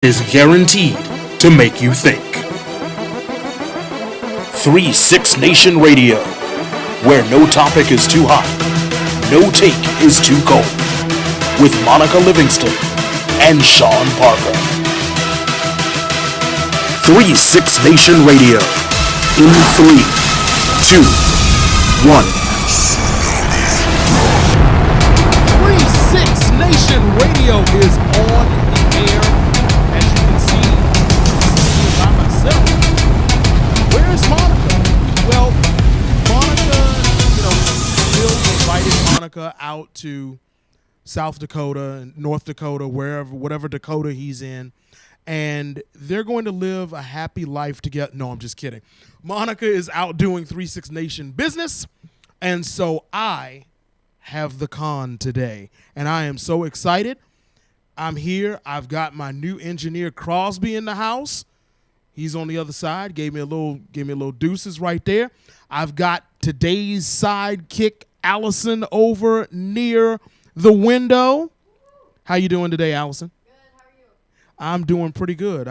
is guaranteed to make you think. 3-6 Nation Radio, where no topic is too hot, no take is too cold, with Monica Livingston and Sean Parker. 3-6 Nation Radio, in 3, 2, 1. 3-6 Nation Radio is on the air. As you can see by myself. Where's Monica? Well, Monica, Bill invited Monica out to South Dakota and North Dakota, whatever Dakota he's in, and they're going to live a happy life together. No, I'm just kidding. Monica is out doing 3-6 Nation business, and so I have the con today, and I am so excited. I'm here. I've got my new engineer Crosby in the house. He's on the other side. Gave me a little deuces right there. I've got today's sidekick Allison over near the window. How you doing today, Allison? Good. How are you? I'm doing pretty good.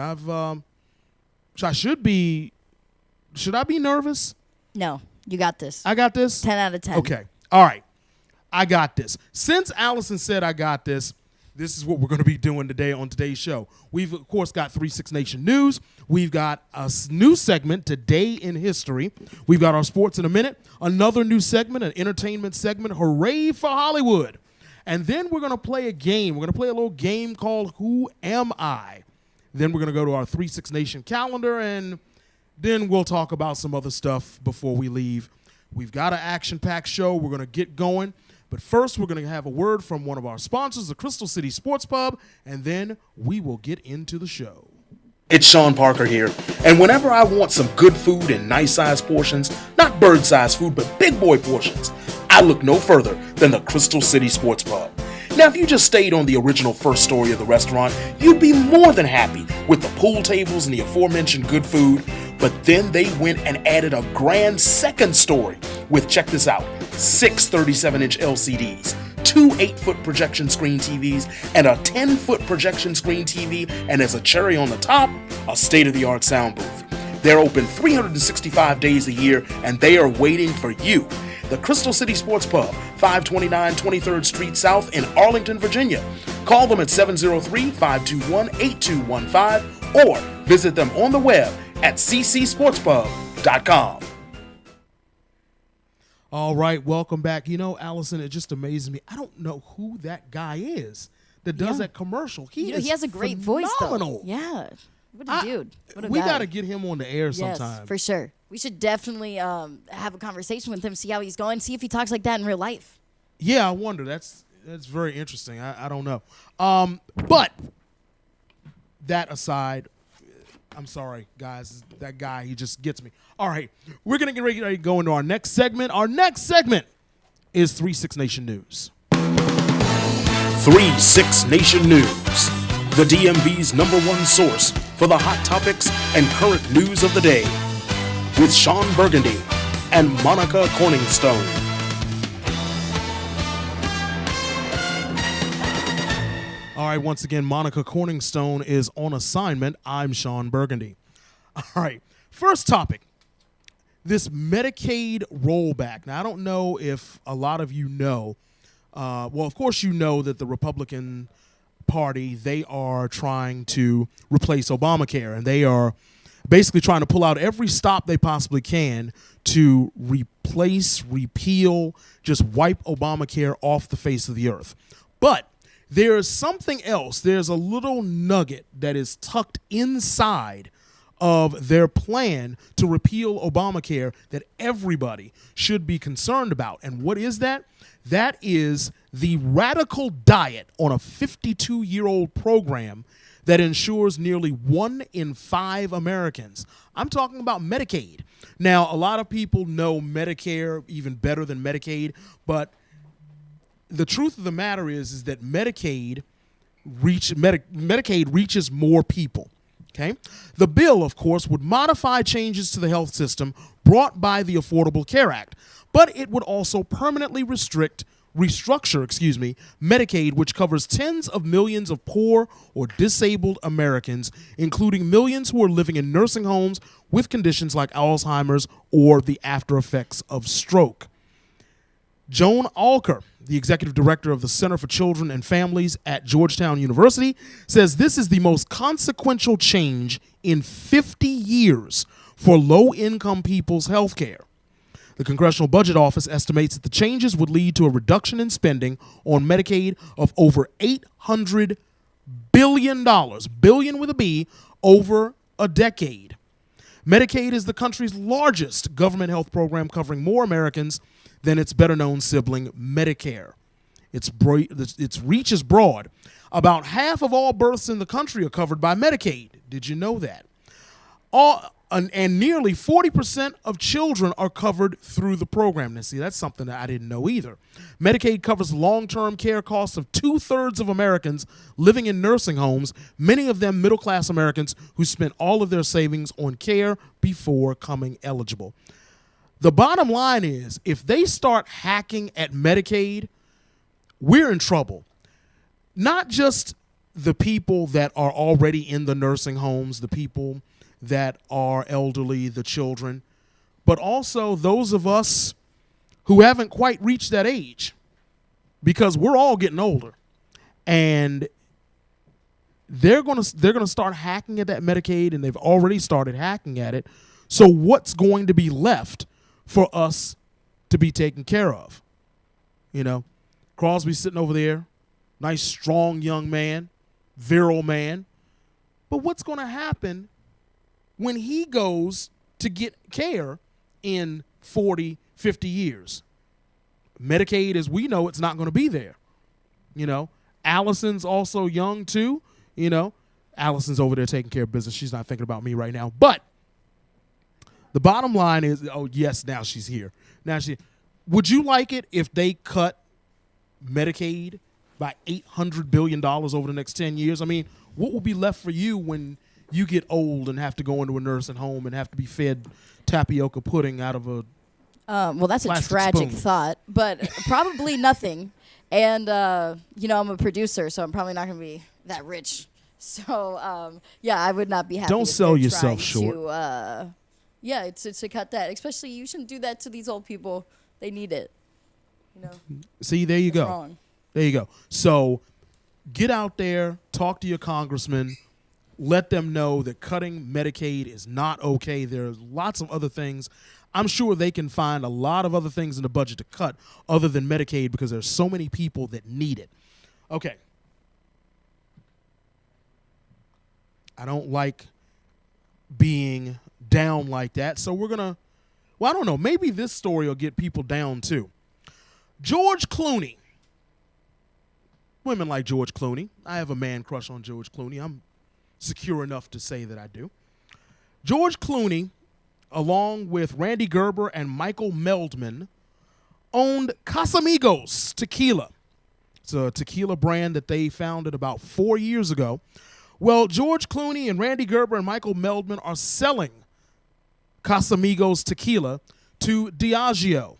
Should I be nervous? No, you got this. I got this? 10 out of 10. Okay. All right. I got this. Since Allison said I got this, this is what we're going to be doing today on today's show. We've, of course, got 3-6 Nation News. We've got a new segment, Today in History. We've got our Sports in a Minute, another new segment, an entertainment segment, Hooray for Hollywood. And then we're going to play a game. We're going to play a little game called Who Am I? Then we're going to go to our 3-6 Nation calendar, and then we'll talk about some other stuff before we leave. We've got an action-packed show. We're going to get going. But first, we're going to have a word from one of our sponsors, the Crystal City Sports Pub, and then we will get into the show. It's Sean Parker here, and whenever I want some good food in nice-sized portions, not bird-sized food, but big boy portions, I look no further than the Crystal City Sports Pub. Now, if you just stayed on the original first story of the restaurant, you'd be more than happy with the pool tables and the aforementioned good food, but then they went and added a grand second story with, check this out, 6 37-inch LCDs, 2 8-foot projection screen TVs, and a 10-foot projection screen TV, and as a cherry on the top, a state-of-the-art sound booth. They're open 365 days a year, and they are waiting for you. The Crystal City Sports Pub, 529 23rd Street South in Arlington, Virginia. Call them at 703-521-8215 or visit them on the web at ccsportspub.com. All right, welcome back. Allison, it just amazes me. I don't know who that guy is that does that commercial. He has a great phenomenal. voice, though. Yeah. What a dude. What a we guy. got to get him on the air Yes, sometime. for sure. We should definitely have a conversation with him, see how he's going, see if he talks like that in real life. Yeah, I wonder. That's very interesting. I don't know. But that aside, I'm sorry, guys. That guy, he just gets me. All right, we're going to get ready to go into our next segment. Our next segment is 3-6 Nation News. 3-6 Nation News, the DMV's #1 source for the hot topics and current news of the day, with Sean Burgundy and Monica Corningstone. All right, once again, Monica Corningstone is on assignment. I'm Sean Burgundy. All right, first topic, this Medicaid rollback. Now, I don't know if a lot of you know. Well, of course you know that the Republican Party, they are trying to replace Obamacare, and they are basically trying to pull out every stop they possibly can to replace, repeal, just wipe Obamacare off the face of the earth. But there is something else. There's a little nugget that is tucked inside of their plan to repeal Obamacare that everybody should be concerned about. And what is that? That is the radical diet on a 52-year-old program that ensures nearly 1 in 5 Americans. I'm talking about Medicaid. Now, a lot of people know Medicare even better than Medicaid, but the truth of the matter is that Medicaid reaches more people. Okay? The bill, of course, would modify changes to the health system brought by the Affordable Care Act, but it would also permanently restrict Medicaid, which covers tens of millions of poor or disabled Americans, including millions who are living in nursing homes with conditions like Alzheimer's or the after effects of stroke. Joan Alker, the executive director of the Center for Children and Families at Georgetown University, says this is the most consequential change in 50 years for low-income people's health care. The Congressional Budget Office estimates that the changes would lead to a reduction in spending on Medicaid of over $800 billion, billion with a B, over a decade. Medicaid is the country's largest government health program, covering more Americans than its better-known sibling, Medicare. Its reach is broad. About half of all births in the country are covered by Medicaid. Did you know that? And nearly 40% of children are covered through the program. Now, see, that's something that I didn't know either. Medicaid covers long-term care costs of 2/3 of Americans living in nursing homes, many of them middle-class Americans who spent all of their savings on care before coming eligible. The bottom line is, if they start hacking at Medicaid, we're in trouble. Not just the people that are already in the nursing homes, the people that are elderly, the children, but also those of us who haven't quite reached that age, because we're all getting older, and they're gonna start hacking at that Medicaid, and they've already started hacking at it. So what's going to be left for us to be taken care of? You know, Crosby's sitting over there, nice, strong young man, virile man. But what's going to happen when he goes to get care in 40, 50 years? Medicaid, as we know, it's not going to be there. You know, Allison's also young too. You know, Allison's over there taking care of business. She's not thinking about me right now. But the bottom line is, oh, yes, now she's here. Would you like it if they cut Medicaid by $800 billion over the next 10 years? I mean, what will be left for you when you get old and have to go into a nursing home and have to be fed tapioca pudding out of a well, that's a plastic tragic spoon? thought, but probably nothing. And, you know, I'm a producer, so I'm probably not going to be that rich. So, yeah, I would not be happy. Don't if sell they're yourself trying short. Yeah, it's to cut that. Especially, you shouldn't do that to these old people. They need it. You know. See, there you That's go. wrong. There you go. So get out there, talk to your congressman, let them know that cutting Medicaid is not okay. There's lots of other things. I'm sure they can find a lot of other things in the budget to cut other than Medicaid, because there's so many people that need it. Okay. I don't like being down like that, so we're going to, well, I don't know, maybe this story will get people down too. George Clooney. Women like George Clooney. I have a man crush on George Clooney. I'm secure enough to say that I do. George Clooney, along with Randy Gerber and Michael Meldman, owned Casamigos Tequila. It's a tequila brand that they founded about 4 years ago. Well, George Clooney and Randy Gerber and Michael Meldman are selling Casamigos Tequila to Diageo.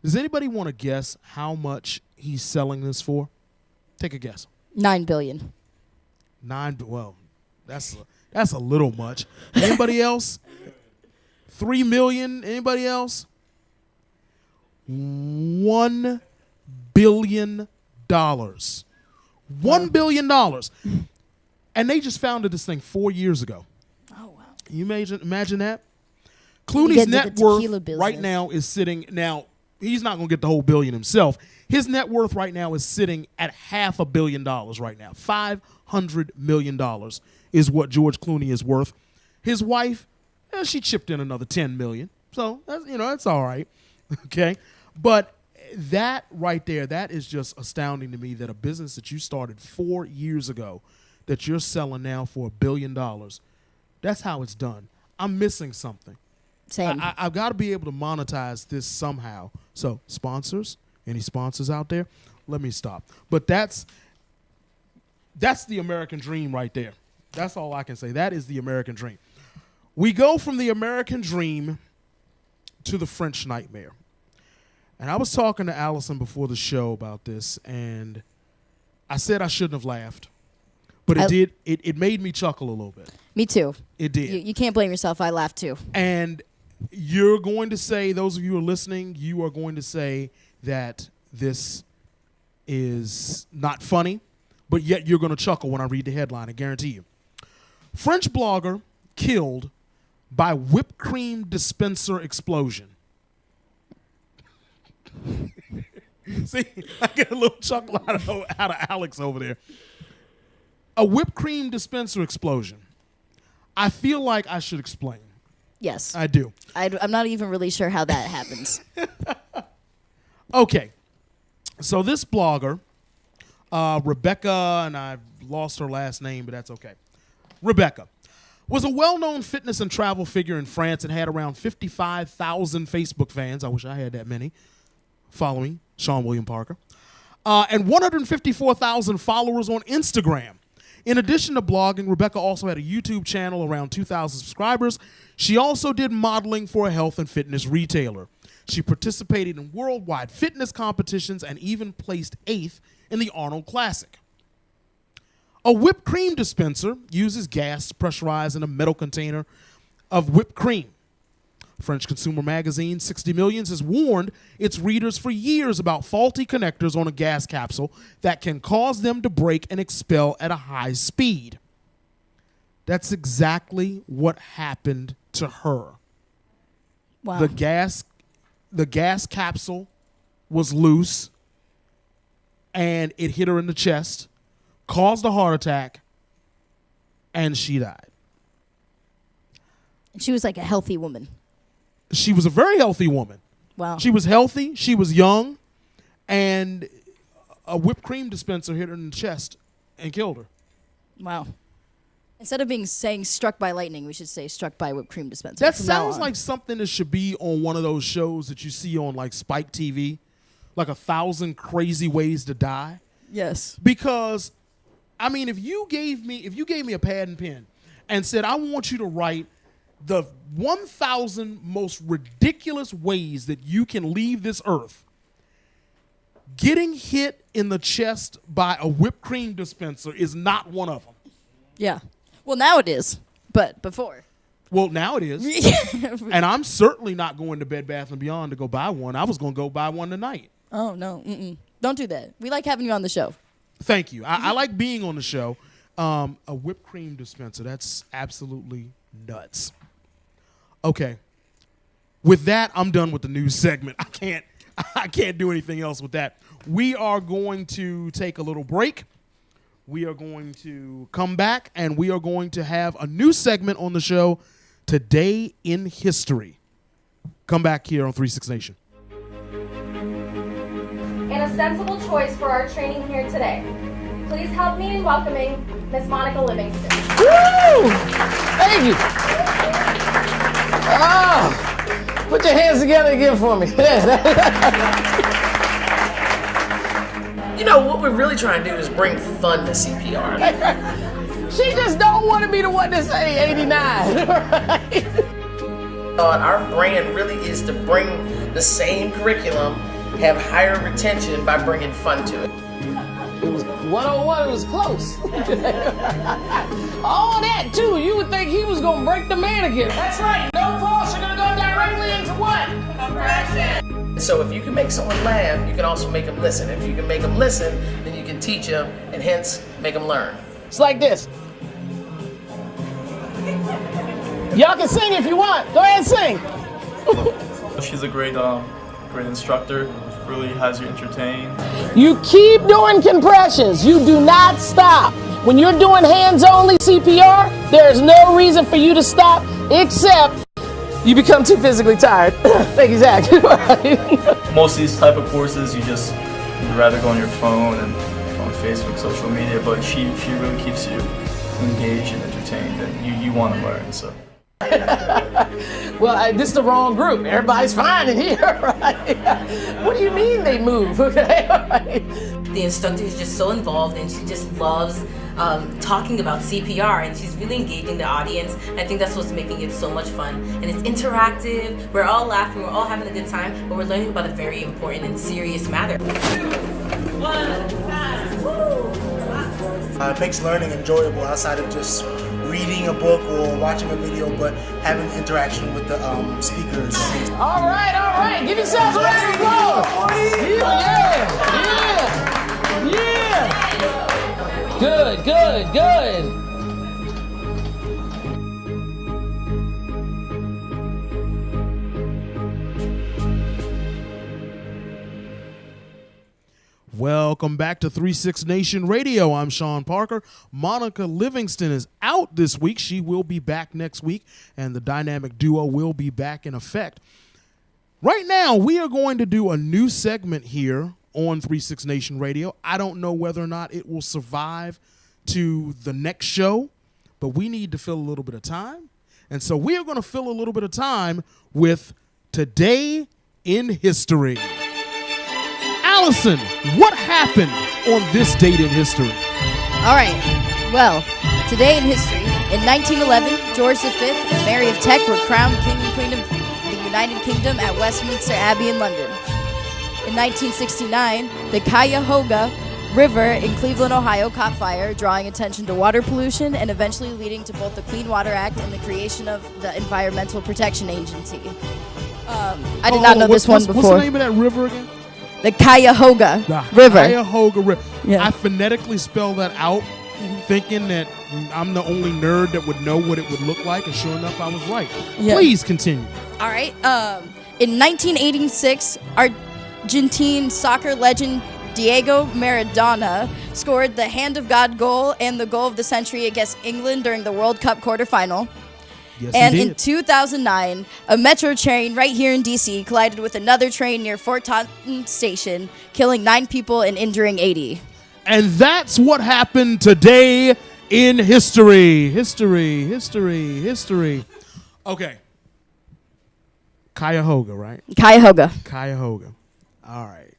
Does anybody want to guess how much he's selling this for? Take a guess. $9 billion. Well, that's a little much. Anybody else? $3 million. Anybody else? $1 billion. $1 billion. And they just founded this thing 4 years ago. Oh, wow. You imagine that? Get Clooney's into net the worth tequila business. right now is sitting, now he's not going to get the whole billion himself. His net worth right now is sitting at $500 million right now. $500 million is what George Clooney is worth. His wife, she chipped in another $10 million. So, that's, that's all right. Okay? But that right there, that is just astounding to me, that a business that you started 4 years ago that you're selling now for $1 billion, that's how it's done. I'm missing something. Same. I've got to be able to monetize this somehow. So, sponsors, any sponsors out there, let me stop. But that's the American dream right there. That's all I can say. That is the American dream. We go from the American dream to the French nightmare. And I was talking to Allison before the show about this, and I said I shouldn't have laughed. But it made me chuckle a little bit. Me too. It did. You can't blame yourself. I laughed too. And you're going to say, those of you who are listening, you are going to say that this is not funny, but yet you're going to chuckle when I read the headline, I guarantee you. French blogger killed by whipped cream dispenser explosion. See, I get a little chuckle out of Alex over there. A whipped cream dispenser explosion. I feel like I should explain. Yes. I do. I'm not even really sure how that happens. Okay. So this blogger, Rebecca, and I've lost her last name, but that's okay. Rebecca was a well-known fitness and travel figure in France and had around 55,000 Facebook fans. I wish I had that many. Following Sean William Parker. And 154,000 followers on Instagram. In addition to blogging, Rebecca also had a YouTube channel, around 2,000 subscribers. She also did modeling for a health and fitness retailer. She participated in worldwide fitness competitions and even placed 8th in the Arnold Classic. A whipped cream dispenser uses gas to pressurize in a metal container of whipped cream. French consumer magazine 60 Millions has warned its readers for years about faulty connectors on a gas capsule that can cause them to break and expel at a high speed. That's exactly what happened to her. Wow. The gas capsule was loose and it hit her in the chest, caused a heart attack, and she died. She was like a healthy woman. She was a very healthy woman. Wow. She was healthy. She was young. And a whipped cream dispenser hit her in the chest and killed her. Wow. Instead of saying struck by lightning, we should say struck by whipped cream dispenser. That sounds like something that should be on one of those shows that you see on like Spike TV, like 1,000 Crazy Ways to Die. Yes. Because, I mean, if you gave me a pad and pen and said, I want you to write the 1,000 most ridiculous ways that you can leave this earth, getting hit in the chest by a whipped cream dispenser is not one of them. Yeah. Well, now it is, but before. Well, now it is. And I'm certainly not going to Bed Bath & Beyond to go buy one. I was going to go buy one tonight. Oh, no. Don't do that. We like having you on the show. Thank you. I like being on the show. A whipped cream dispenser, that's absolutely nuts. Okay. With that, I'm done with the news segment. I can't do anything else with that. We are going to take a little break. We are going to come back, and we are going to have a new segment on the show, Today in History. Come back here on 36 Nation. And a sensible choice for our training here today. Please help me in welcoming Miss Monica Livingston. Woo! Thank you. Oh, put your hands together again for me. You know, what we're really trying to do is bring fun to CPR. She just don't want to be the one to say 89. Right? Our brand really is to bring the same curriculum, have higher retention by bringing fun to it. It was 101, it was close. All that too, you would think he was gonna break the mannequin. That's right, no pulse, you're gonna go directly into what? Compression. So if you can make someone laugh, you can also make them listen. If you can make them listen, then you can teach them and hence make them learn. It's like this. Y'all can sing if you want, go ahead and sing. She's a great instructor, really has you entertained. You keep doing compressions. You do not stop. When you're doing hands-only CPR, there's no reason for you to stop except you become too physically tired. Thank you, Zach. Most of these type of courses, you'd rather go on your phone and on Facebook, social media, but she really keeps you engaged and entertained, and you want to learn. So. Well, this is the wrong group. Everybody's fine in here, right? What do you mean they move? Okay, right. The instructor is just so involved, and she just loves talking about CPR, and she's really engaging the audience. I think that's what's making it so much fun, and it's interactive. We're all laughing, we're all having a good time, but we're learning about a very important and serious matter. It makes learning enjoyable outside of just reading a book or watching a video, but having interaction with the speakers. All right. Give yourselves a round of applause. Yeah. Good. Welcome back to 36 Nation Radio. I'm Sean Parker. Monica Livingston is out this week. She will be back next week, and the dynamic duo will be back in effect. Right now, we are going to do a new segment here on 36 Nation Radio. I don't know whether or not it will survive to the next show, but we need to fill a little bit of time. And so we are going to fill a little bit of time with Today in History. Allison, what happened on this date in history? All right. Well, today in history, in 1911, George V and Mary of Teck were crowned King and Queen of the United Kingdom at Westminster Abbey in London. In 1969, the Cuyahoga River in Cleveland, Ohio caught fire, drawing attention to water pollution and eventually leading to both the Clean Water Act and the creation of the Environmental Protection Agency. I did not know this one before. What's the name of that river again? The Cuyahoga River. Cuyahoga River. Yeah. I phonetically spelled that out, thinking that I'm the only nerd that would know what it would look like, and sure enough, I was right. Yeah. Please continue. All right. In 1986, Argentine soccer legend Diego Maradona scored the Hand of God goal and the goal of the century against England during the World Cup quarterfinal. Yes, And he in did. 2009, a metro train right here in D.C. collided with another train near Fort Taunton Station, killing 9 people and injuring 80. And that's what happened today in history. History. Okay. Cuyahoga, right? Cuyahoga. Cuyahoga. All right.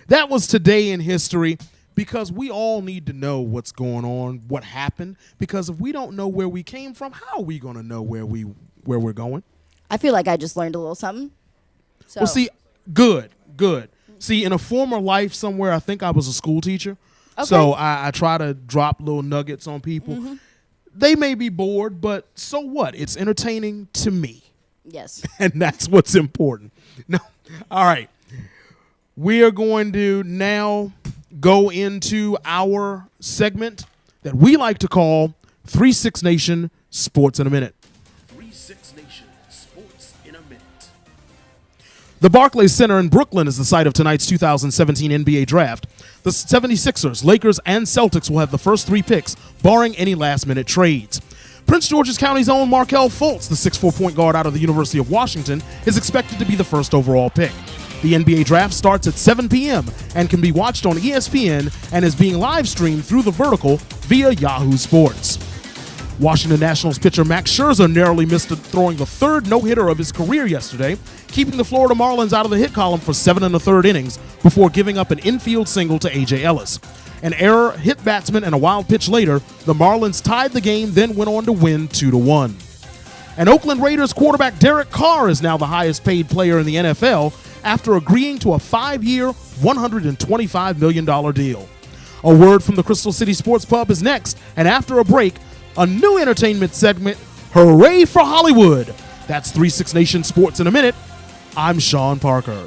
That was today in history, because we all need to know what's going on, what happened, because if we don't know where we came from, how are we going to know where we're going? I feel like I just learned a little something. So. Well, see, good. See, in a former life somewhere, I think I was a school teacher. Okay. So I try to drop little nuggets on people. Mm-hmm. They may be bored, but so what? It's entertaining to me. Yes. And that's what's important. No. All right. We are going to now go into our segment that we like to call 36 Nation Sports in a Minute. 36 Nation Sports in a Minute. The Barclays Center in Brooklyn is the site of tonight's 2017 NBA Draft. The 76ers, Lakers, and Celtics will have the first 3 picks, barring any last-minute trades. Prince George's County's own Markelle Fultz, the 6'4" point guard out of the University of Washington, is expected to be the first overall pick. The NBA Draft starts at 7 p.m. and can be watched on ESPN and is being live-streamed through The Vertical via Yahoo Sports. Washington Nationals pitcher Max Scherzer narrowly missed throwing the 3rd no-hitter of his career yesterday, keeping the Florida Marlins out of the hit column for 7 1/3 innings before giving up an infield single to A.J. Ellis. An error hit batsman and a wild pitch later, the Marlins tied the game, then went on to win 2-1. And Oakland Raiders quarterback Derek Carr is now the highest-paid player in the NFL after agreeing to a 5-year, $125 million deal. A word from the Crystal City Sports Pub is next, and after a break, a new entertainment segment, Hooray for Hollywood. That's 36 Nation Sports in a Minute. I'm Sean Parker.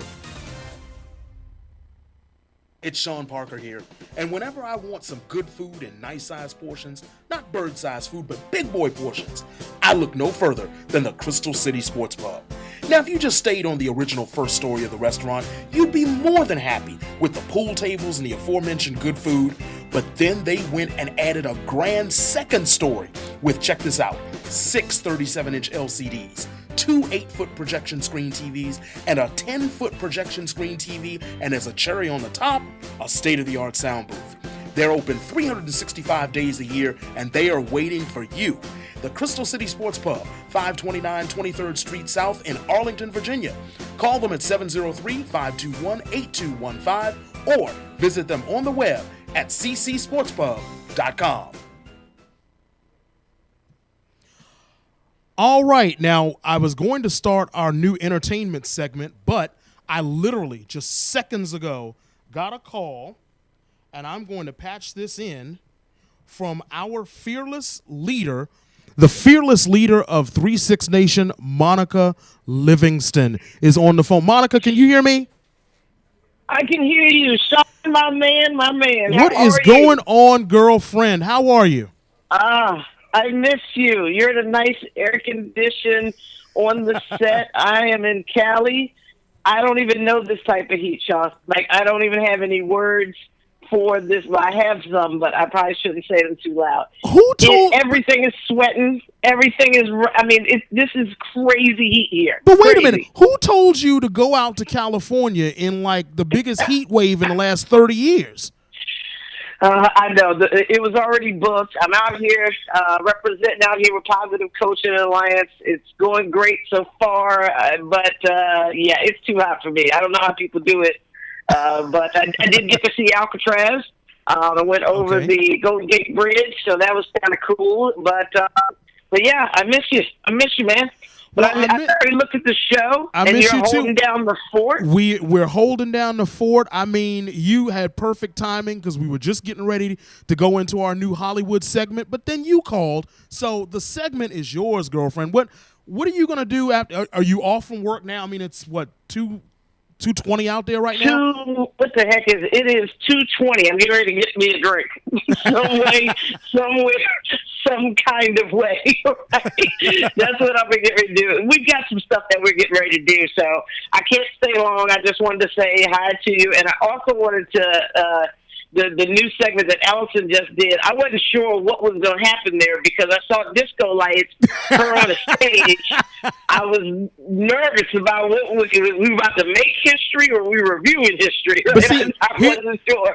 It's Sean Parker here, and whenever I want some good food in nice-sized portions, not bird-sized food, but big boy portions, I look no further than the Crystal City Sports Pub. Now, if you just stayed on the original first story of the restaurant, you'd be more than happy with the pool tables and the aforementioned good food, but then they went and added a grand second story with, check this out, 6 37-inch LCDs, 2 8-foot projection screen TVs, and a 10-foot projection screen TV, and as a cherry on the top, a state-of-the-art sound booth. They're open 365 days a year, and they are waiting for you. The Crystal City Sports Pub, 529 23rd Street South in Arlington, Virginia. Call them at 703-521-8215 or visit them on the web at ccsportspub.com. www.theaterclub.com. All right, now I was going to start our new entertainment segment, but I literally just seconds ago got a call, and I'm going to patch this in from our fearless leader, the fearless leader of 3-6 Nation, Monica Livingston, is on the phone. Monica, can you hear me? I can hear you, Sean, my man, my man. What is going on, girlfriend? How are you? I miss you. You're in a nice air condition on the set. I am in Cali. I don't even know this type of heat, Sean. Like, I don't even have any words for this. Well, I have some, but I probably shouldn't say them too loud. Who told? Everything is sweating. Everything is, I mean, this is crazy heat here. But wait a minute. Who told you to go out to California in, like, the biggest heat wave in the last 30 years? I know. It was already booked. I'm out here representing out here with Positive Coaching Alliance. It's going great so far, but yeah, it's too hot for me. I don't know how people do it, but I did get to see Alcatraz. I went over the Golden Gate Bridge, so that was kind of cool. But yeah, I miss you. I miss you, man. But Well, I already looked at the show, I and miss you're you too. holding down the fort. We're holding down the fort. I mean, you had perfect timing because we were just getting ready to go into our new Hollywood segment, but then you called. So the segment is yours, girlfriend. What are you gonna do after? Are you off from work now? I mean, it's what 2:20 out there right now. What the heck is it? It is 2:20. I'm getting ready to get me a drink. Somewhere, some kind of way. Right? That's what I'm getting ready to do. We've got some stuff that we're getting ready to do, so I can't stay long. I just wanted to say hi to you, and I also wanted to the new segment that Allison just did. I wasn't sure what was going to happen there because I saw disco lights, her on the stage. I was nervous about what we were about to make history or we were reviewing history. But see, I wasn't sure.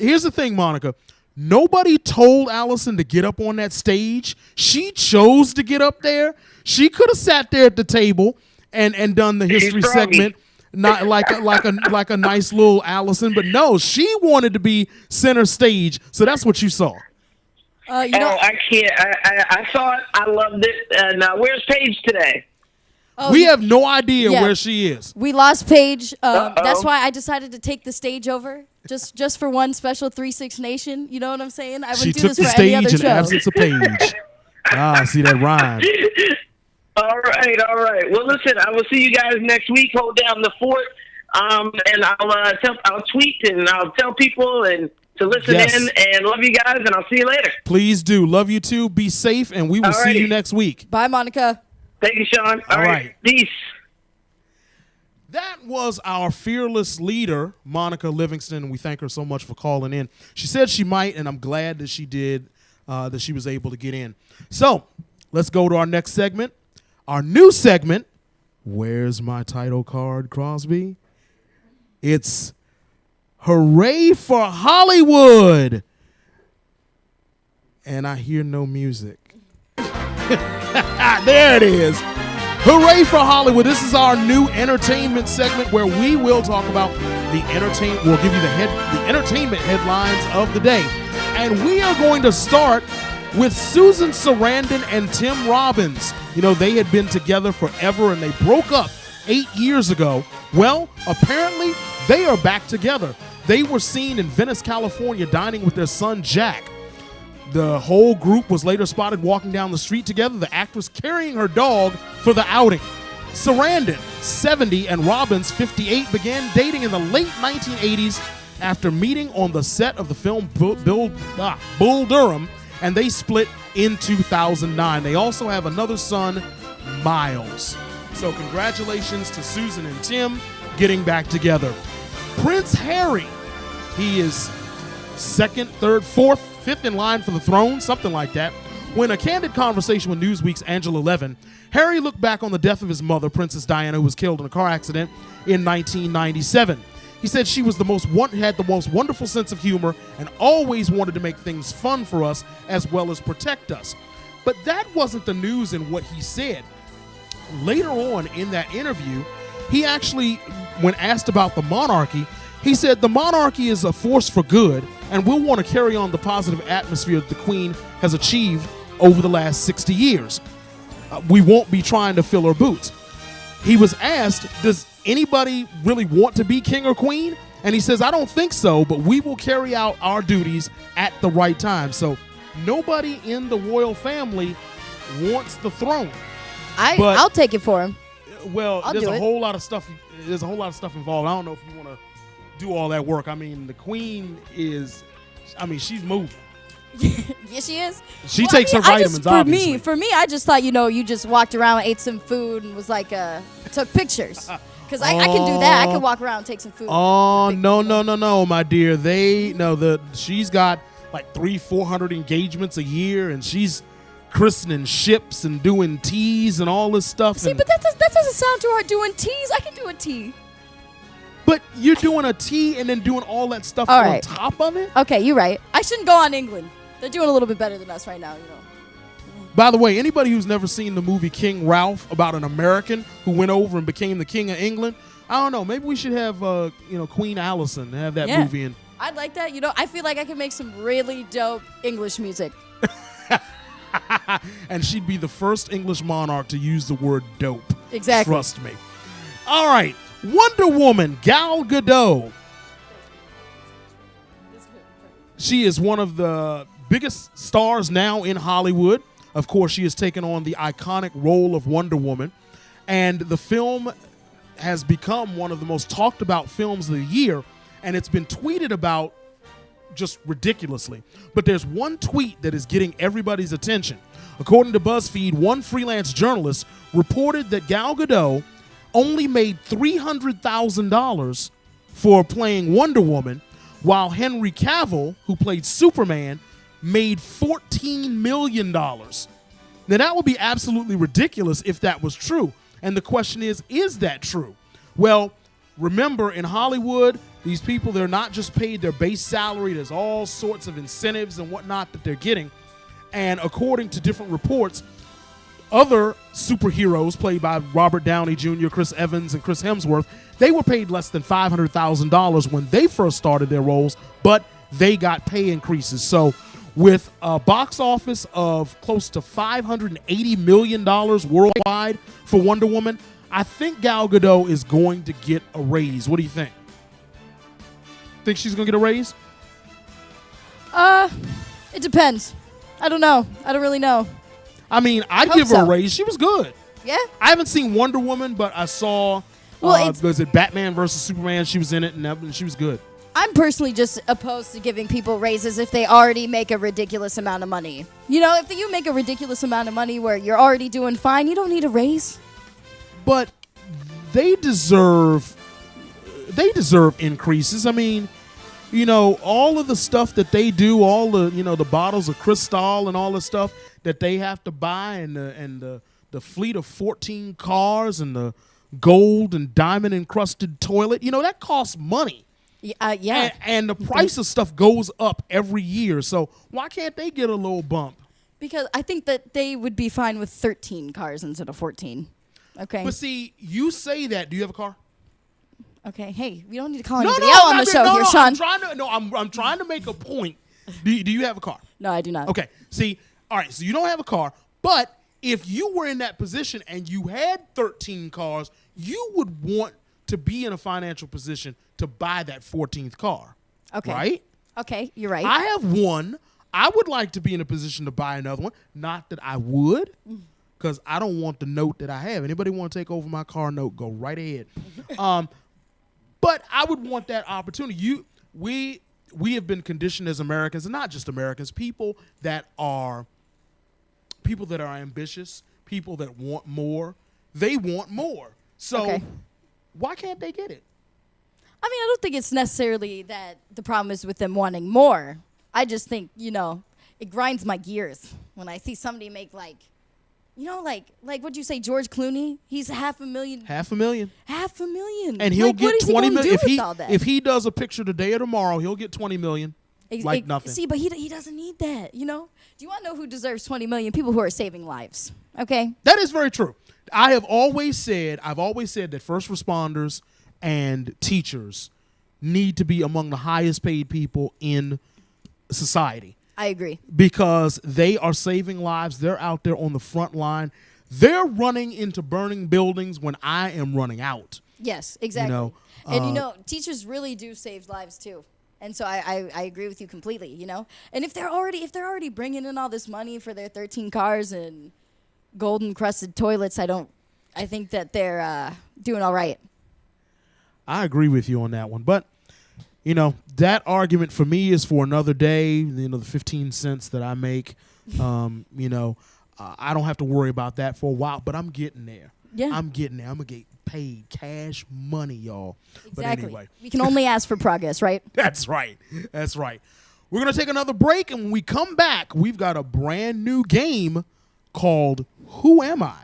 here's the thing, Monica. Nobody told Allison to get up on that stage. She chose to get up there. She could have sat there at the table and done the history segment. Not like a nice little Allison, but no, she wanted to be center stage, so that's what you saw. I can't. I saw it. I loved it. And where's Paige today? We have no idea where she is. We lost Paige. That's why I decided to take the stage over, just for one special 3-6 Nation. You know what I'm saying? I wouldn't She do took this the for any other stage in show. absence of Paige. I see that rhyme. All right. Well, listen, I will see you guys next week. Hold down the fort, and I'll tweet and I'll tell people and to listen in. And love you guys, and I'll see you later. Please do. Love you too. Be safe, and we will see you next week. Bye, Monica. Thank you, Sean. All right. Peace. That was our fearless leader, Monica Livingston, and we thank her so much for calling in. She said she might, and I'm glad that she did, that she was able to get in. So let's go to our next segment. Our new segment, Where's My Title Card, Crosby? It's Hooray for Hollywood. And I hear no music. There it is. Hooray for Hollywood. This is our new entertainment segment where we will talk about we'll give you the entertainment headlines of the day. And we are going to start with Susan Sarandon and Tim Robbins. You know, they had been together forever and they broke up 8 years ago. Well, apparently they are back together. They were seen in Venice, California, dining with their son, Jack. The whole group was later spotted walking down the street together, the actress carrying her dog for the outing. Sarandon, 70, and Robbins, 58, began dating in the late 1980s after meeting on the set of the film Bull Durham, and they split in 2009. They also have another son, Miles. So congratulations to Susan and Tim getting back together. Prince Harry, he is second, third, fourth, fifth in line for the throne, something like that. When a candid conversation with Newsweek's Angela Levin, Harry looked back on the death of his mother, Princess Diana, who was killed in a car accident in 1997. He said she was had the most wonderful sense of humor and always wanted to make things fun for us as well as protect us. But that wasn't the news in what he said. Later on in that interview, he actually, when asked about the monarchy, he said the monarchy is a force for good and we'll want to carry on the positive atmosphere that the Queen has achieved over the last 60 years. We won't be trying to fill her boots. He was asked, does anybody really want to be king or queen? And he says, I don't think so, but we will carry out our duties at the right time. So nobody in the royal family wants the throne. I'll take it for him. Well, there's a it. whole lot of stuff. There's a whole lot of stuff involved. I don't know if you want to do all that work. I mean, the queen is, she's moving. Yes, she is. She takes her vitamins, obviously. For me, I just thought, you just walked around, ate some food, and was like, took pictures. Because I can do that. I can walk around and take some food. Oh, no, my dear. She's got like 300-400 engagements a year, and she's christening ships and doing teas and all this stuff. See, but that doesn't sound too hard doing teas. I can do a tea. But you're doing a tea and then doing all that stuff All on right. top of it? Okay, you're right. I shouldn't go on England. They're doing a little bit better than us right now, By the way, anybody who's never seen the movie King Ralph about an American who went over and became the king of England, I don't know. Maybe we should have, Queen Allison have that movie. And I'd like that. I feel like I can make some really dope English music. and she'd be the first English monarch to use the word dope. Exactly. Trust me. All right. Wonder Woman, Gal Gadot. She is one of the biggest stars now in Hollywood. Of course, she has taken on the iconic role of Wonder Woman. And the film has become one of the most talked about films of the year. And it's been tweeted about just ridiculously. But there's one tweet that is getting everybody's attention. According to BuzzFeed, one freelance journalist reported that Gal Gadot only made $300,000 for playing Wonder Woman, while Henry Cavill, who played Superman, made $14 million. Now, that would be absolutely ridiculous if that was true. And the question is that true? Well, remember, in Hollywood, these people, they're not just paid their base salary. There's all sorts of incentives and whatnot that they're getting. And according to different reports, other superheroes played by Robert Downey Jr., Chris Evans, and Chris Hemsworth, they were paid less than $500,000 when they first started their roles, but they got pay increases. So with a box office of close to $580 million worldwide for Wonder Woman, I think Gal Gadot is going to get a raise. What do you think? Think she's going to get a raise? It depends. I don't know. I don't really know. I'd give her a raise. She was good. Yeah? I haven't seen Wonder Woman, but I saw, was it Batman versus Superman? She was in it, and she was good. I'm personally just opposed to giving people raises if they already make a ridiculous amount of money. If you make a ridiculous amount of money where you're already doing fine, you don't need a raise. But they deserve increases. All of the stuff that they do, all the bottles of Cristal and all the stuff that they have to buy, and the fleet of 14 cars and the gold and diamond encrusted toilet, that costs money. Yeah. And the price of stuff goes up every year. So why can't they get a little bump? Because I think that they would be fine with 13 cars instead of 14. Okay. But see, you say that. Do you have a car? Okay. Hey, we don't need to call anybody out on the show here, Sean. I'm trying to make a point. Do you have a car? No, I do not. Okay. See, all right. So you don't have a car, but if you were in that position and you had 13 cars, you would want to be in a financial position to buy that 14th car. Okay. Right? Okay, you're right. I have one. I would like to be in a position to buy another one. Not that I would, because I don't want the note that I have. Anybody want to take over my car note, go right ahead. But I would want that opportunity. We have been conditioned as Americans, and not just Americans, people that are ambitious, people that want more. They want more. So why can't they get it? I don't think it's necessarily that the problem is with them wanting more. I just think, it grinds my gears when I see somebody make like what'd you say, George Clooney? He's $500,000. $500,000. And he'll get $20 million if he does a picture today or tomorrow. He'll get $20 million. Nothing. See, but he doesn't need that. Do you want to know who deserves $20 million? People who are saving lives. Okay. That is very true. I've always said that first responders and teachers need to be among the highest paid people in society I agree. because they are saving lives. They're out there on the front line. They're running into burning buildings when I am running out. Yes, exactly. know, And teachers really do save lives too. And so I agree with you completely, And if they're already bringing in all this money for their 13 cars and gold encrusted toilets, I think that they're doing all right. I agree with you on that one. But, that argument for me is for another day. The 15 cents that I make, I don't have to worry about that for a while, but I'm getting there. Yeah. I'm getting there. I'm going to get paid cash money, y'all. Exactly. But anyway. We can only ask for progress, right? That's right. That's right. We're going to take another break, and when we come back, we've got a brand new game called Who Am I?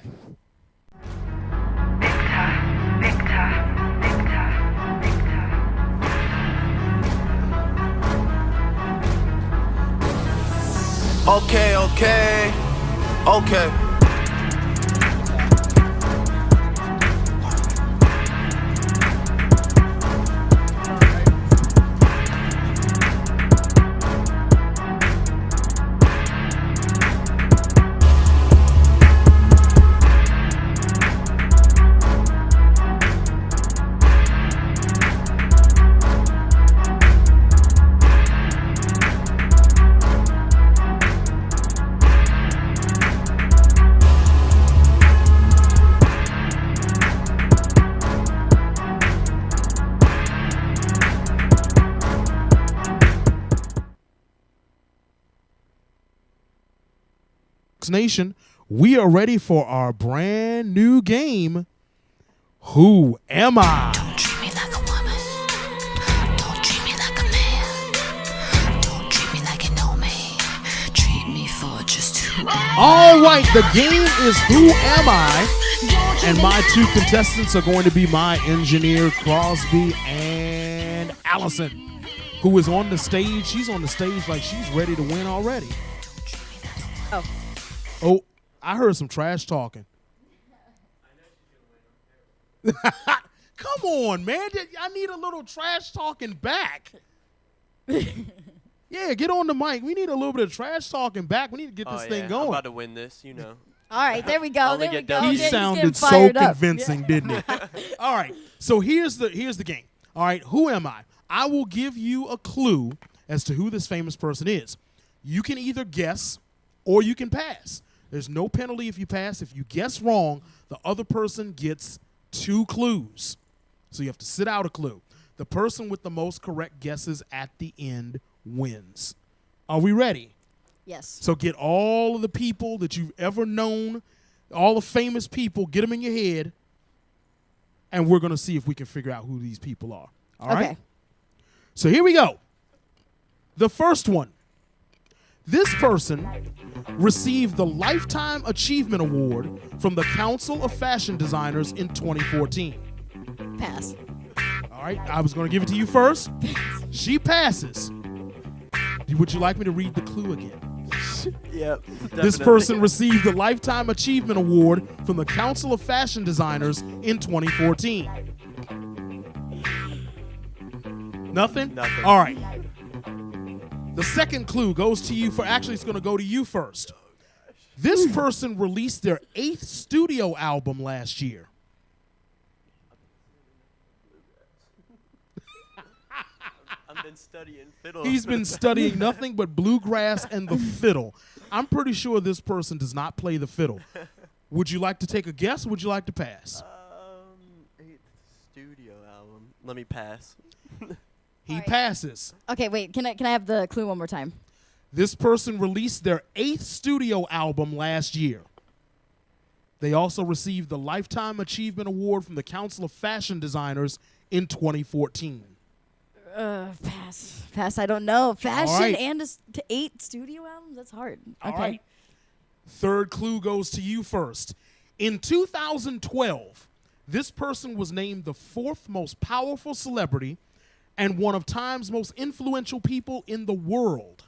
Okay. Nation, we are ready for our brand new game, Who Am I? Don't treat me like a woman. Don't treat me like a man. Don't treat me like you know me. Treat me for just who I am. All right, the game is Who Am I? And my two contestants are going to be my engineer, Crosby, and Allison, who is on the stage. She's on the stage like she's ready to win already. Oh, I heard some trash talking. Come on, man. I need a little trash talking back. Yeah, get on the mic. We need a little bit of trash talking back. We need to get this thing going. I'm about to win this, All right, there we go. There we go. He He's sounded getting so fired up. convincing, didn't he? All right, so here's the game. All right, who am I? I will give you a clue as to who this famous person is. You can either guess or you can pass. There's no penalty if you pass. If you guess wrong, the other person gets 2 clues. So you have to sit out a clue. The person with the most correct guesses at the end wins. Are we ready? Yes. So get all of the people that you've ever known, all the famous people, get them in your head, and we're going to see if we can figure out who these people are. All right? Okay. So here we go. The first one. This person received the Lifetime Achievement Award from the Council of Fashion Designers in 2014. Pass. All right, I was going to give it to you first. She passes. Would you like me to read the clue again? Yep. This person received the Lifetime Achievement Award from the Council of Fashion Designers in 2014. Nothing? Nothing. All right. The second clue goes to you actually it's going to go to you first. This person released their 8th studio album last year. I've been studying fiddle. He's been studying nothing but bluegrass and the fiddle. I'm pretty sure this person does not play the fiddle. Would you like to take a guess or would you like to pass? 8th studio album. Let me pass. He passes. Okay, wait. Can I have the clue one more time? This person released their 8th studio album last year. They also received the Lifetime Achievement Award from the Council of Fashion Designers in 2014. Pass. Pass. I don't know. Fashion right. and 8 studio albums? That's hard. Okay. All right. Third clue goes to you first. In 2012, this person was named the 4th most powerful celebrity and one of Time's most influential people in the world.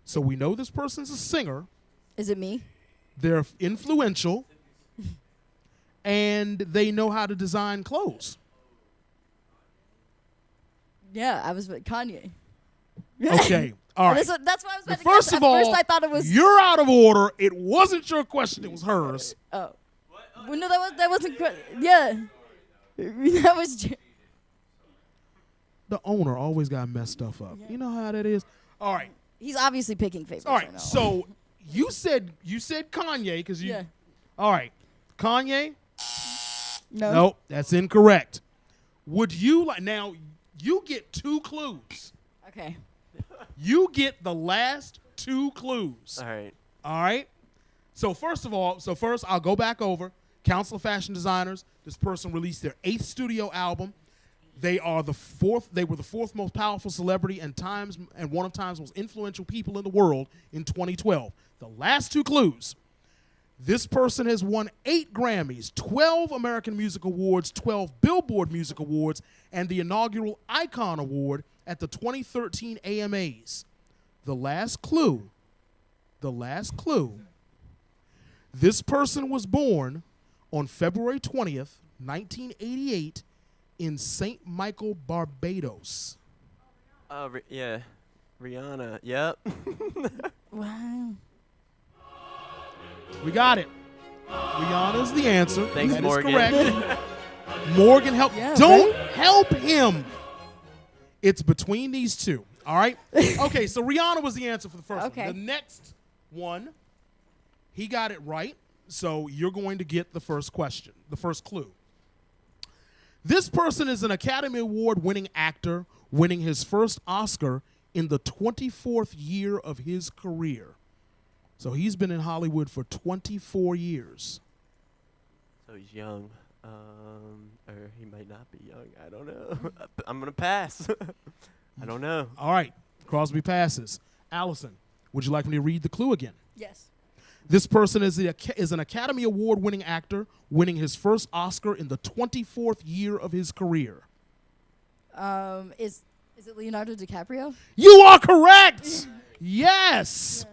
So we know this person's a singer. Is it me? They're influential, and they know how to design clothes. Yeah, I was with Kanye. Okay. All right. That's why I was about to First guess. of all, At first I thought it was. you're out of order. It wasn't your question. It was hers. Oh. Well, no, that wasn't. Yeah. That was. The owner always got to mess stuff up. You know how that is. All right. He's obviously picking favorites. All right. right now. So you said Kanye because you. Yeah. All right. Kanye. No. Nope. That's incorrect. Would you like now? You get 2 clues. Okay. You get the last 2 clues. All right. All right. So first I'll go back over Council of Fashion Designers. This person released their 8th studio album. They were the 4th most powerful celebrity and one of Time's most influential people in the world in 2012. The last 2 clues. This person has won 8 Grammys, 12 American Music Awards, 12 Billboard Music Awards, and the inaugural Icon Award at the 2013 AMAs. The last clue. This person was born on February 20th, 1988 in St. Michael, Barbados. Yeah. Rihanna. Yep. Wow. We got it. Rihanna's the answer. Thanks, That is Morgan. correct. Morgan, help. Yeah, Don't right? help him. It's between these 2. All right? Okay, so Rihanna was the answer for the first Okay. one. The next one, he got it right. So you're going to get the first question, the first clue. This person is an Academy Award winning actor, winning his first Oscar in the 24th year of his career. So he's been in Hollywood for 24 years. So he's young. Or he might not be young. I don't know. I'm going to pass. I don't know. All right. Crosby passes. Allison, would you like me to read the clue again? Yes. This person is an Academy Award winning actor, winning his first Oscar in the 24th year of his career. Is it Leonardo DiCaprio? You are correct! Yes!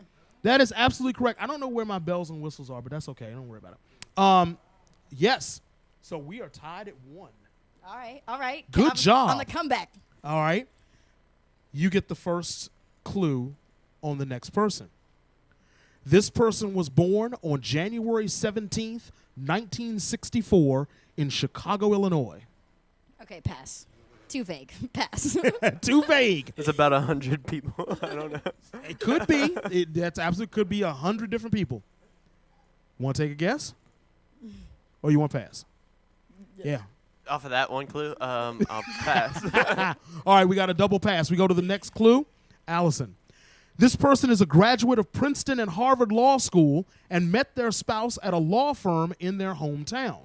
That is absolutely correct. I don't know where my bells and whistles are, but that's okay. Don't worry about it. Yes. So we are tied at 1. All right. Good job. On the comeback. All right. You get the first clue on the next person. This person was born on January 17th, 1964 in Chicago, Illinois. Okay, pass. Too vague. Pass. Too vague. It's about 100 people. I don't know. It could be. That's absolutely could be 100 different people. Want to take a guess? Or you want to pass? Yeah. Off of that one clue, I'll pass. All right, we got a double pass. We go to the next clue. Allison. This person is a graduate of Princeton and Harvard Law School and met their spouse at a law firm in their hometown.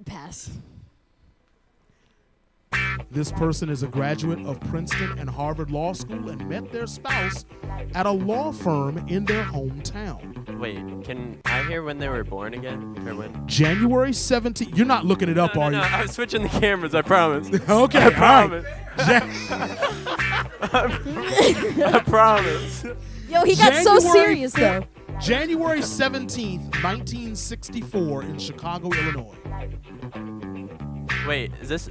Pass. This person is a graduate of Princeton and Harvard Law School and met their spouse at a law firm in their hometown. Wait, can I hear when they were born again? Or when? January 17th. You're not looking it up, are you? No, I'm switching the cameras, I promise. Okay, I promise. All right. I promise. Yo, he got so serious, though. January 17th, 1964 in Chicago, Illinois. Wait, is this...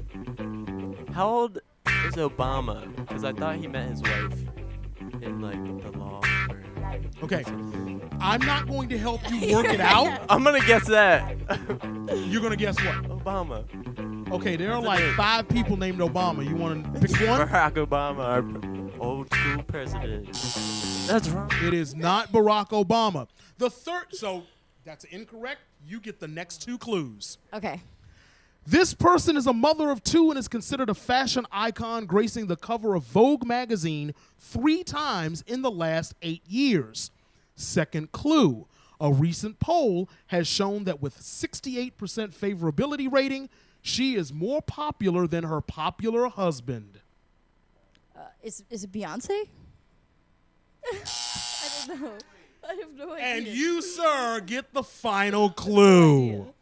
How old is Obama? Because I thought he met his wife in, like, the law firm. Okay. I'm not going to help you work it out. I'm going to guess that. You're going to guess what? Obama. Okay, there are like 5 people named Obama. You want to pick one? Barack Obama, our old school president. That's wrong. It is not Barack Obama. The third, so that's incorrect. You get the next 2 clues. Okay. This person is a mother of 2 and is considered a fashion icon, gracing the cover of Vogue magazine 3 times in the last 8 years. Second clue. A recent poll has shown that with 68% favorability rating, she is more popular than her popular husband. Is it Beyonce? I don't know. I have no idea. And you, sir, get the final clue.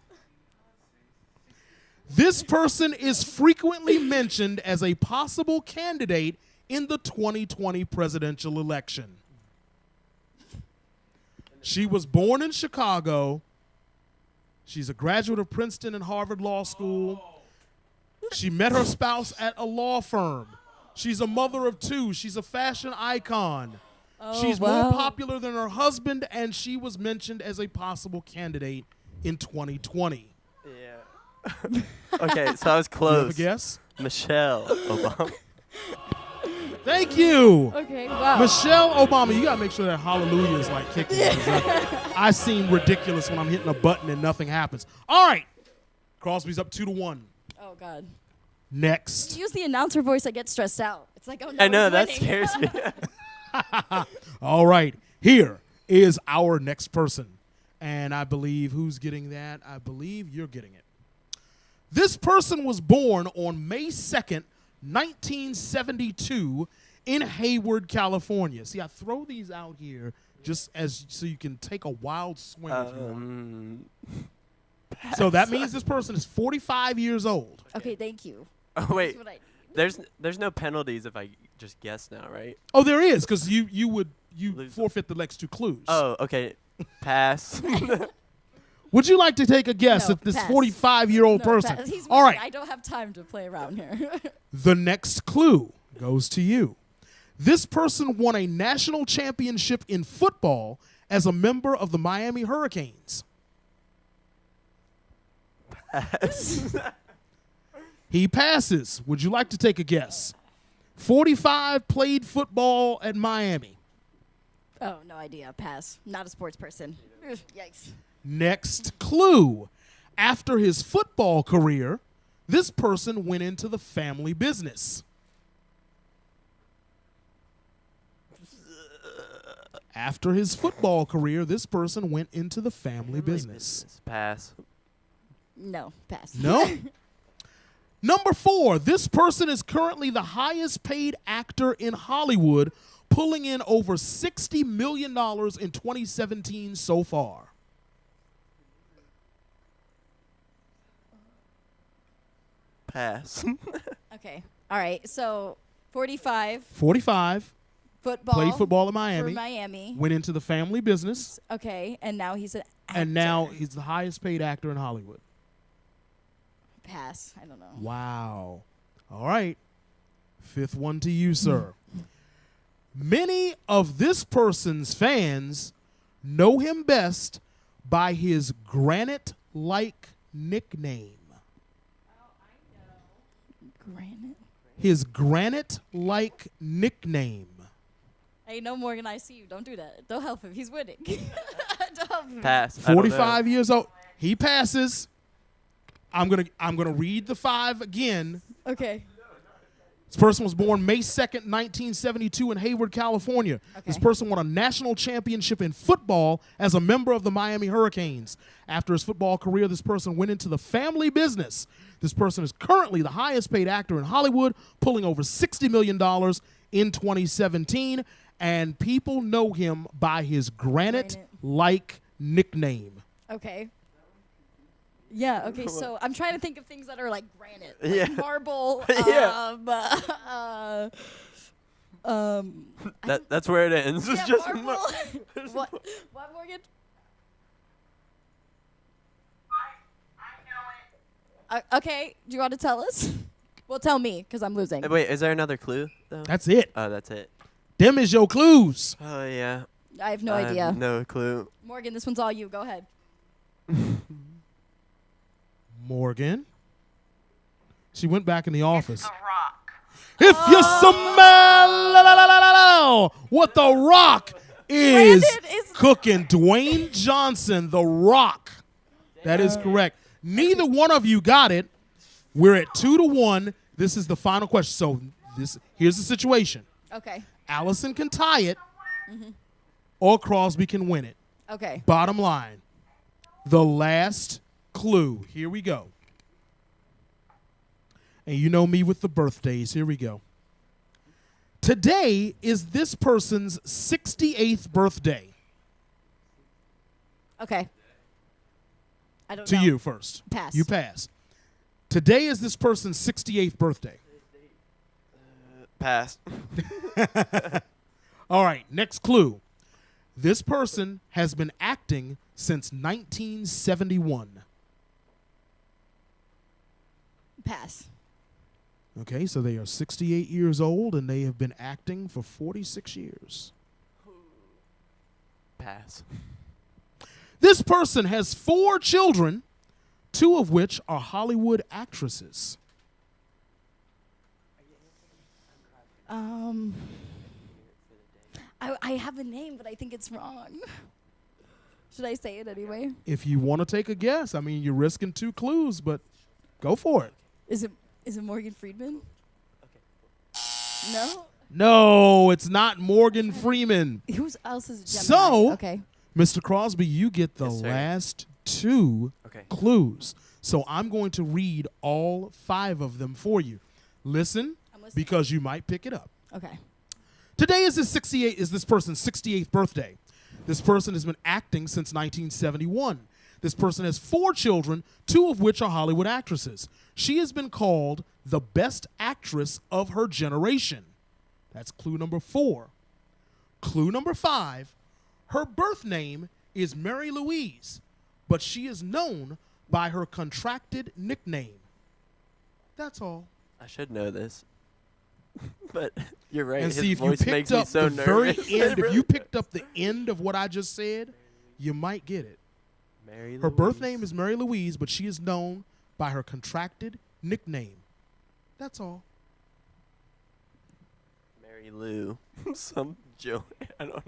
This person is frequently mentioned as a possible candidate in the 2020 presidential election. She was born in Chicago. She's a graduate of Princeton and Harvard Law School. She met her spouse at a law firm. She's a mother of 2. She's a fashion icon. She's more popular than her husband, and she was mentioned as a possible candidate in 2020. Yeah. Okay, so I was close. You have a guess? Michelle Obama. Thank you. Okay, wow. Michelle Obama. You got to make sure that hallelujah is like kicking. I seem ridiculous when I'm hitting a button and nothing happens. All right. Crosby's up 2-1. Oh, God. Next. Use the announcer voice. I get stressed out. It's like, oh, no, I know, he's that winning. scares me. All right. Here is our next person. And I believe who's getting that? I believe you're getting it. This person was born on May 2nd, 1972 in Hayward, California. See, I throw these out here just as so you can take a wild swing. If you want. So that means this person is 45 years old. Okay, thank you. Oh, wait. That's what I There's no penalties if I just guess now, right? Oh, there is, because you would forfeit the next 2 clues. Oh, okay. Pass. Would you like to take a guess No, at this pass. 45-year-old No, person? pass. He's All winning. right. I don't have time to play around here. The next clue goes to you. This person won a national championship in football as a member of the Miami Hurricanes. Pass. He passes. Would you like to take a guess? 45, played football at Miami. Oh, no idea. Pass. Not a sports person. Ugh, yikes. Next clue. After his football career, this person went into the family business. After his football career, this person went into the family business. Pass. No, pass. No? Number 4, this person is currently the highest paid actor in Hollywood, pulling in over $60 million in 2017 so far. Pass. Okay. All right. So 45. 45. Football. Played football at Miami. For Miami. Went into the family business. Okay. And now he's an actor. And now he's the highest paid actor in Hollywood. Pass. I don't know. Wow. All right. 5th one to you, sir. Many of this person's fans know him best by his granite-like nickname. Granite? His granite-like nickname. Hey, no, Morgan, I see you. Don't do that. Don't help him. He's winning. Don't help him. Pass. I don't know. 45 years old. He passes. I'm gonna read the 5 again. Okay. This person was born May 2nd, 1972 in Hayward, California. Okay. This person won a national championship in football as a member of the Miami Hurricanes. After his football career, this person went into the family business. This person is currently the highest paid actor in Hollywood, pulling over $60 million in 2017. And people know him by his granite-like nickname. Okay. Yeah, okay, so I'm trying to think of things that are like granite. Like Yeah. marble. Yeah. That's where it ends. Yeah, It's just marble. What, Morgan? Okay, do you want to tell us? Well, tell me, because I'm losing. Wait, is there another clue, though? That's it. Oh, that's it. Them is your clues. Oh, yeah. I have no idea. have no clue. Morgan, this one's all you. Go ahead. Morgan. She went back in the office. If you smell what The Rock is cooking, Dwayne Johnson, The Rock. That is correct. Neither one of you got it. We're at 2-1. This is the final question. So here's the situation. Okay. Allison can tie it, or Crosby can win it. Okay. Bottom line, the last clue. Here we go. And you know me with the birthdays. Here we go. Today is this person's 68th birthday. Okay. I don't To know. you first. Pass. You pass. Today is this person's 68th birthday. Pass. All right, next clue. This person has been acting since 1971. Pass. Okay, so they are 68 years old and they have been acting for 46 years. Pass. This person has 4 children, 2 of which are Hollywood actresses. I have a name, but I think it's wrong. Should I say it anyway? If you want to take a guess, I mean, you're risking 2 clues, but go for it. Is it Morgan Freeman? No. No, it's not Morgan Freeman. Who else is Gemini? So, Okay. Mr. Crosby, you get the Yes, sir. last 2 Okay. clues. So I'm going to read all 5 of them for you. Listen, I'm listening. because you might pick it up. Okay. Today is this person's 68th birthday. This person has been acting since 1971. This person has 4 children, 2 of which are Hollywood actresses. She has been called the best actress of her generation. That's clue number 4. Clue number 5, her birth name is Mary Louise, but she is known by her contracted nickname. That's all. I should know this. But you're right. And His see, if you voice makes picked me up so the very nervous. end, if you picked up the end of what I just said, you might get it. Mary Her birth Louise. name is Mary Louise, but she is known by her contracted nickname. That's all. Mary Lou. Some joke. I don't know.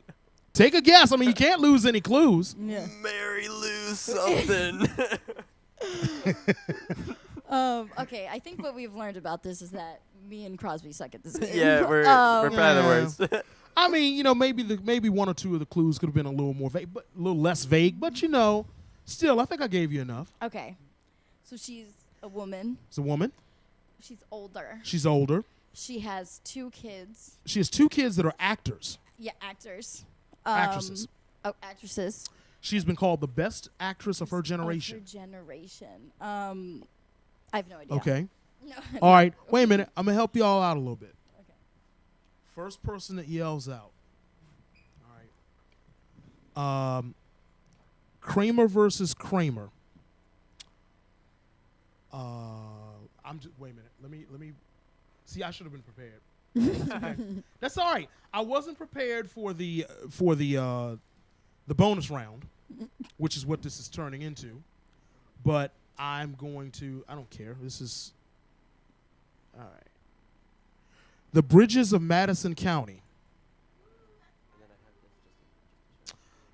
Take a guess. I mean, you can't lose any clues. Yeah. Mary Lou something. Okay, I think what we've learned about this is that me and Crosby suck at this game. Yeah, we're probably the worst. I mean, you know, maybe 1 or 2 of the clues could have been a little more vague, but a little less vague. But you know, still, I think I gave you enough. Okay. So she's a woman. It's a woman. She's older. She's older. She has 2 kids. She has 2 kids that are actors. Yeah, actors. Actresses. Oh, actresses. She's been called the best actress of her generation. Of her generation. I have no idea. Okay. No. All right. Wait a minute. I'm going to help you all out a little bit. Okay. First person that yells out. All right. Kramer versus Kramer. Wait a minute. Let me. See, I should have been prepared. That's all right. I wasn't prepared for the bonus round, which is what this is turning into. But I'm going to. I don't care. This is. All right. The Bridges of Madison County.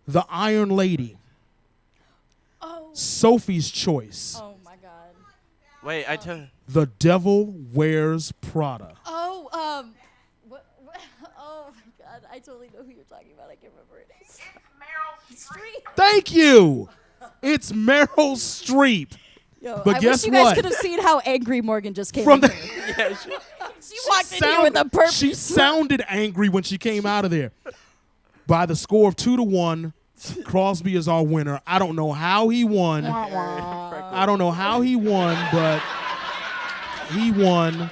The Iron Lady. Oh. Sophie's Choice. Oh my God. Wait, I told. The Devil Wears Prada. Oh, what? Oh my God, I totally know who you're talking about. I can't remember it. It's Meryl Streep. Thank you. It's Meryl Streep. Yo, But I guess wish you guys what? could have seen how angry Morgan just came From in the here. Yeah, She walked in here with a purpose. She sounded angry when she came out of there. By the score of 2-1, Crosby is our winner. I don't know how he won. I don't know how he won, but he won.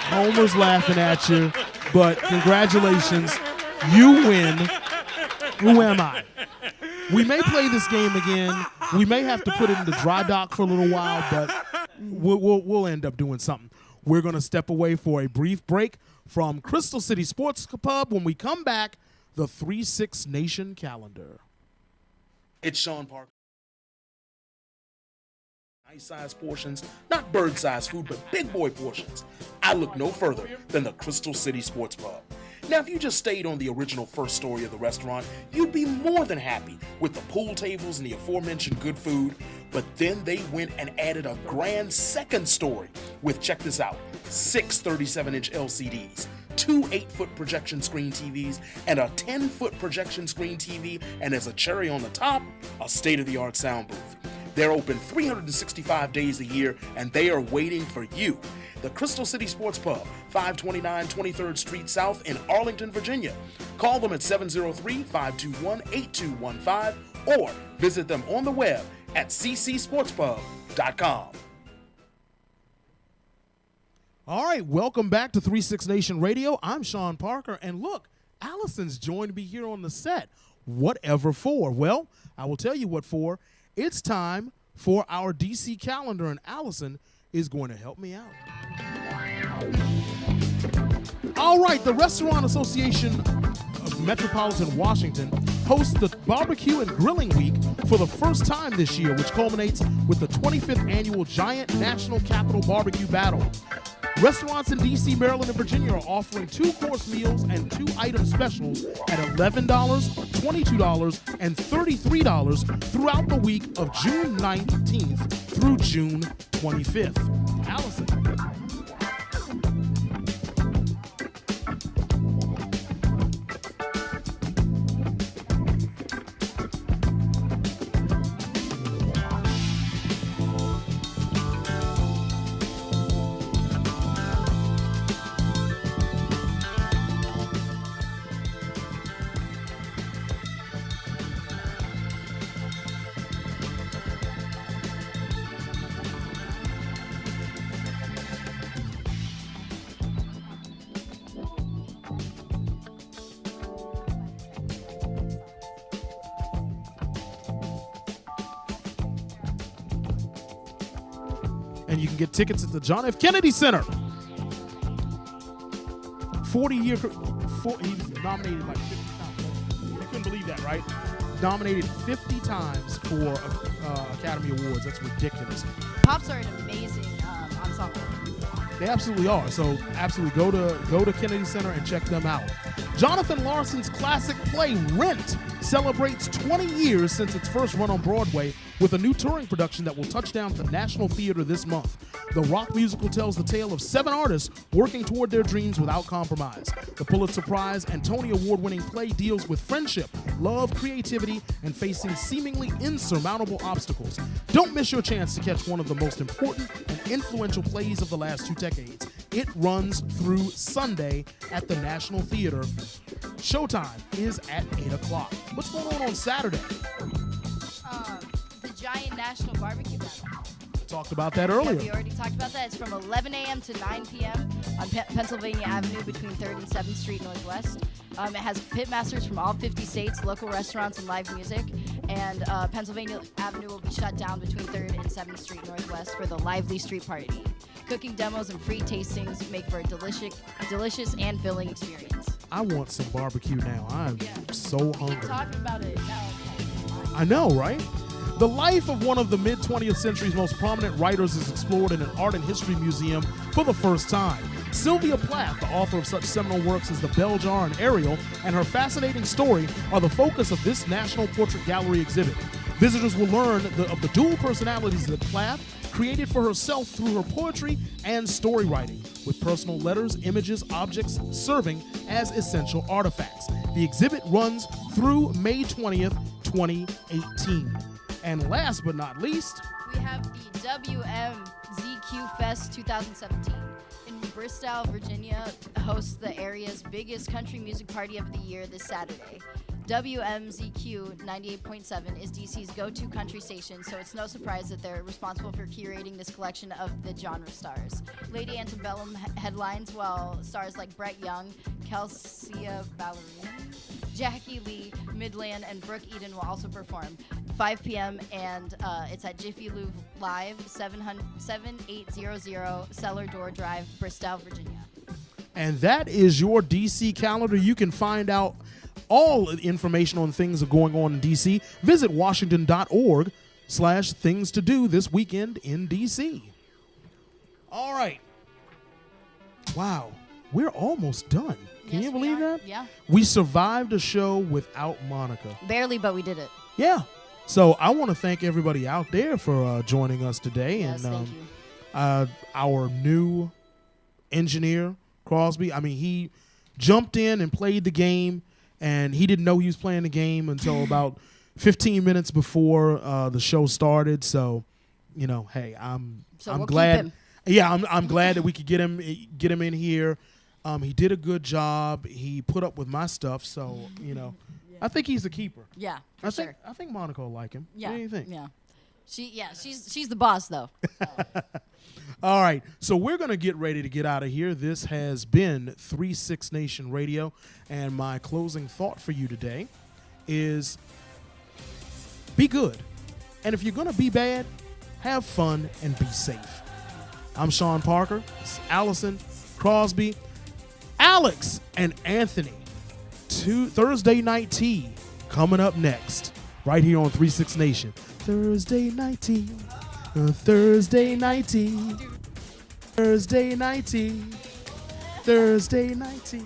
Homer's laughing at you, but congratulations. You win. Who am I? We may play this game again. We may have to put it in the dry dock for a little while, but we'll end up doing something. We're going to step away for a brief break from Crystal City Sports Pub. When we come back, the 3-6 Nation calendar. It's Sean Parker. Nice-sized portions, not bird-sized food, but big boy portions. I look no further than the Crystal City Sports Pub. Now, if you just stayed on the original first story of the restaurant, you'd be more than happy with the pool tables and the aforementioned good food. But then they went and added a grand second story with, check this out, 6 37-inch LCDs, 2 8-foot projection screen TVs, and a 10-foot projection screen TV, and as a cherry on the top, a state-of-the-art sound booth. They're open 365 days a year, and they are waiting for you. The Crystal City Sports Pub, 529 23rd Street South in Arlington, Virginia. Call them at 703-521-8215 or visit them on the web at ccsportspub.com. All right, welcome back to 3-6 Nation Radio. I'm Sean Parker, and look, Allison's joined me here on the set. Whatever for? Well, I will tell you what for. It's time for our DC calendar, and Allison is going to help me out. All right, the Restaurant Association of Metropolitan Washington hosts the Barbecue and Grilling Week for the first time this year, which culminates with the 25th annual Giant National Capital Barbecue Battle. Restaurants in D.C., Maryland, and Virginia are offering 2-course meals and 2-item specials at $11, $22, and $33 throughout the week of June 19th through June 25th. Allison. And you can get tickets at the John F. Kennedy Center. 40-year, he was nominated like 50 times. You couldn't believe that, right? Nominated 50 times for Academy Awards. That's ridiculous. Pops are an amazing ensemble. They absolutely are. So absolutely go to Kennedy Center and check them out. Jonathan Larson's classic play Rent celebrates 20 years since its first run on Broadway with a new touring production that will touch down at the National Theater this month. The rock musical tells the tale of 7 artists working toward their dreams without compromise. The Pulitzer Prize and Tony Award-winning play deals with friendship, love, creativity, and facing seemingly insurmountable obstacles. Don't miss your chance to catch one of the most important and influential plays of the last 2 decades. It runs through Sunday at the National Theater. Showtime is at 8 o'clock. What's going on Saturday? The Giant National Barbecue Battle. Talked about that earlier. Yeah, we already talked about that. It's from 11 a.m. to 9 p.m. on Pennsylvania Avenue between 3rd and 7th Street Northwest. It has pitmasters from all 50 states, local restaurants, and live music. And Pennsylvania Avenue will be shut down between 3rd and 7th Street Northwest for the lively street party. Cooking demos and free tastings make for a delicious and filling experience. I want some barbecue now. I'm so hungry. Keep talking about it now. I know, right? The life of one of the mid-20th century's most prominent writers is explored in an art and history museum for the first time. Sylvia Plath, the author of such seminal works as The Bell Jar and Ariel, and her fascinating story are the focus of this National Portrait Gallery exhibit. Visitors will learn of the dual personalities that Plath created for herself through her poetry and story writing, with personal letters, images, objects serving as essential artifacts. The exhibit runs through May 20th, 2018. And last but not least, we have the WMZQ Fest 2017. In Bristol, Virginia, hosts the area's biggest country music party of the year this Saturday. WMZQ 98.7 is DC's go-to country station, so it's no surprise that they're responsible for curating this collection of the genre stars. Lady Antebellum headlines, while stars like Brett Young, Kelsea Ballerini, Jackie Lee, Midland, and Brooke Eden will also perform. 5 p.m. and it's at Jiffy Lube Live, 7800 Cellar Door Drive, Bristol, Virginia. And that is your DC calendar. You can find out all the information on things that are going on in DC. Visit washington.org/things to do this weekend in DC. All right. Wow. We're almost done. Can you believe that? Yeah. We survived a show without Monica. Barely, but we did it. Yeah. So I want to thank everybody out there for joining us today. Yes, and thank you. Our new engineer, Crosby, he jumped in and played the game, and he didn't know he was playing the game until about 15 minutes before the show started. So, hey, I'm we'll glad. Keep him. Yeah, I'm glad that we could get him in here. He did a good job. He put up with my stuff, so I think he's a keeper. Yeah, for sure. I think Monica will like him. Yeah, what do you think? Yeah, she's the boss though. All right, so we're gonna get ready to get out of here. This has been 3-6 Nation Radio, and my closing thought for you today is: be good, and if you're gonna be bad, have fun and be safe. I'm Sean Parker. This is Allison, Crosby. Alex and Anthony, Thursday Night Tea, coming up next, right here on 36 Nation. Thursday Night Tea, Thursday Night Tea, Thursday Night Tea, Thursday Night Tea.